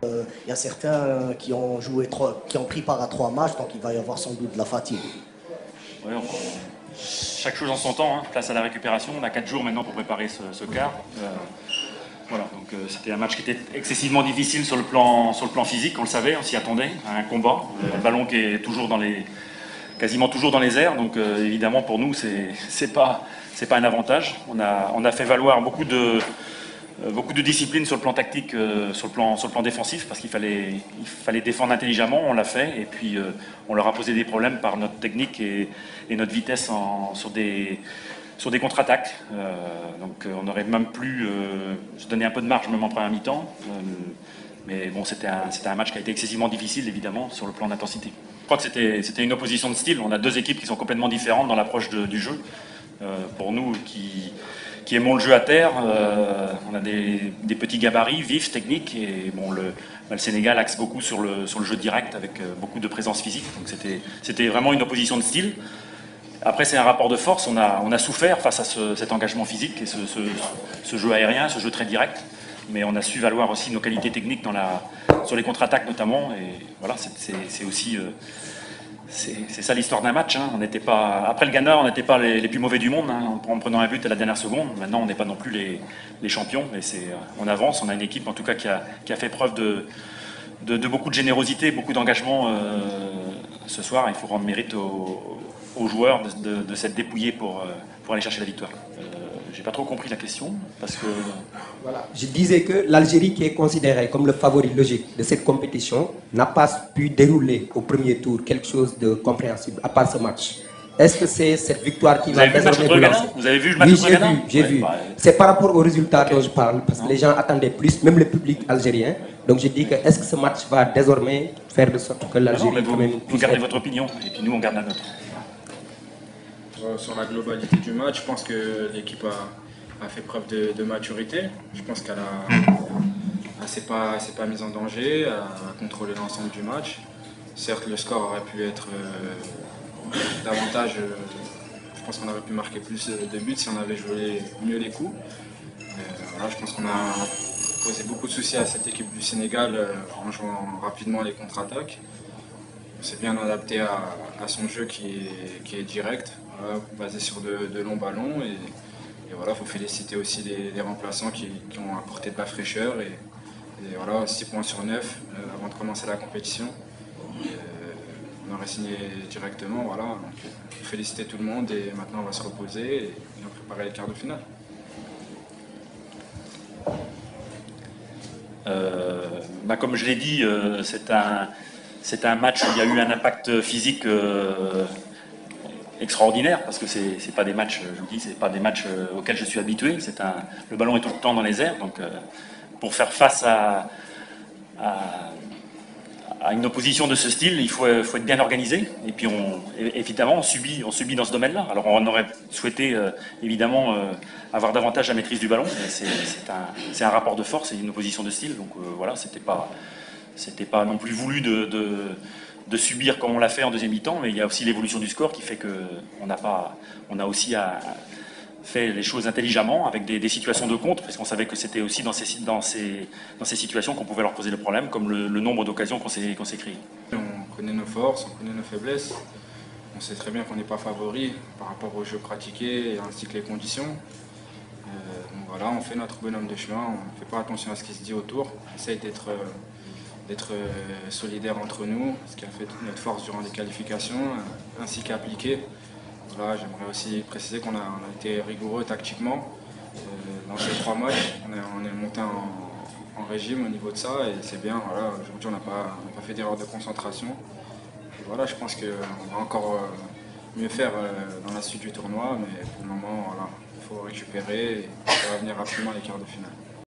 Il y a certains qui ont qui ont pris part à 3 matchs, donc il va y avoir sans doute de la fatigue. Ouais, chaque chose en son temps, hein. Place à la récupération. On a 4 jours maintenant pour préparer ce quart. Voilà, donc c'était un match qui était excessivement difficile sur le plan physique, on le savait, on s'y attendait, à un combat. Le ballon qui est toujours quasiment toujours dans les airs, donc évidemment pour nous c'est pas un avantage. On a fait valoir beaucoup de discipline sur le plan tactique, sur le plan défensif, parce qu'il fallait défendre intelligemment, on l'a fait, et puis on leur a posé des problèmes par notre technique et notre vitesse sur des contre-attaques. Donc on aurait même pu se donner un peu de marge même en première mi-temps. Mais bon, c'était un match qui a été excessivement difficile, évidemment, sur le plan d'intensité. Je crois que c'était une opposition de style. On a deux équipes qui sont complètement différentes dans l'approche du jeu. Pour nous, qui aimons le jeu à terre, on a des petits gabarits, vifs, techniques. Et bon, le Sénégal axe beaucoup sur le jeu direct, avec beaucoup de présence physique. Donc c'était vraiment une opposition de style. Après, c'est un rapport de force. On a souffert face à cet engagement physique et ce jeu aérien, ce jeu très direct. Mais on a su valoir aussi nos qualités techniques sur les contre-attaques notamment. Et voilà, c'est aussi c'est ça l'histoire d'un match. Hein. Après le Ghana, on n'était pas les plus mauvais du monde, hein, en prenant un but à la dernière seconde. Maintenant, on n'est pas non plus les champions. Mais on avance. On a une équipe en tout cas qui a fait preuve de beaucoup de générosité, beaucoup d'engagement ce soir. Il faut rendre mérite aux joueurs de s'être dépouillés pour aller chercher la victoire. J'ai pas trop compris la question, parce que... Voilà. Je disais que l'Algérie, qui est considérée comme le favori logique de cette compétition, n'a pas pu dérouler au premier tour quelque chose de compréhensible, à part ce match. Est-ce que c'est cette victoire qui va désormais vous lancer? Vous avez vu le match Oui, contre le Ghana? j'ai vu. C'est par rapport au résultat dont je parle, parce que les gens attendaient plus, même le public algérien. Donc je dis que est-ce que ce match va désormais faire de sorte que l'Algérie... Vous gardez votre opinion, et puis nous on garde la nôtre. Sur la globalité du match, je pense que l'équipe a fait preuve de maturité. Je pense qu'elle s'est pas mise en danger, a contrôlé l'ensemble du match. Certes, le score aurait pu être davantage. Je pense qu'on aurait pu marquer plus de buts si on avait joué mieux les coups. Voilà, je pense qu'on a posé beaucoup de soucis à cette équipe du Sénégal en jouant rapidement les contre-attaques. On s'est bien adapté à son jeu qui est direct, voilà, basé sur de longs ballons. Et voilà, il faut féliciter aussi les remplaçants qui ont apporté de la fraîcheur. Et voilà, 6 points sur 9 avant de commencer la compétition. On aurait signé directement. Voilà, donc, il faut féliciter tout le monde et maintenant on va se reposer et on va préparer les quarts de finale. Comme je l'ai dit, c'est un match où il y a eu un impact physique extraordinaire, parce que c'est pas des matchs, je vous dis, c'est pas des matchs auxquels je suis habitué. Le ballon est tout le temps dans les airs, donc pour faire face à une opposition de ce style, il faut être bien organisé. Et puis évidemment, on subit dans ce domaine-là. Alors on aurait souhaité évidemment avoir davantage la maîtrise du ballon. C'est un rapport de force et une opposition de style. Donc voilà, c'était pas non plus voulu de subir comme on l'a fait en deuxième mi-temps, mais il y a aussi l'évolution du score qui fait qu'on a aussi fait les choses intelligemment, avec des situations de contre, parce qu'on savait que c'était aussi dans ces situations qu'on pouvait leur poser le problème, comme le nombre d'occasions qu'on s'est créé. On connaît nos forces, on connaît nos faiblesses. On sait très bien qu'on n'est pas favori par rapport au jeu pratiqué ainsi que les conditions. Donc voilà, on fait notre bonhomme de chemin, on ne fait pas attention à ce qui se dit autour. On essaye d'être solidaires entre nous, ce qui a fait toute notre force durant les qualifications, ainsi qu'appliqué. Voilà, j'aimerais aussi préciser qu'on a été rigoureux tactiquement dans ces 3 matchs. On est monté en régime au niveau de ça et c'est bien. Voilà, aujourd'hui, on n'a pas fait d'erreur de concentration. Et voilà, je pense qu'on va encore mieux faire dans la suite du tournoi, mais pour le moment, voilà, il faut récupérer et revenir rapidement à les quarts de finale.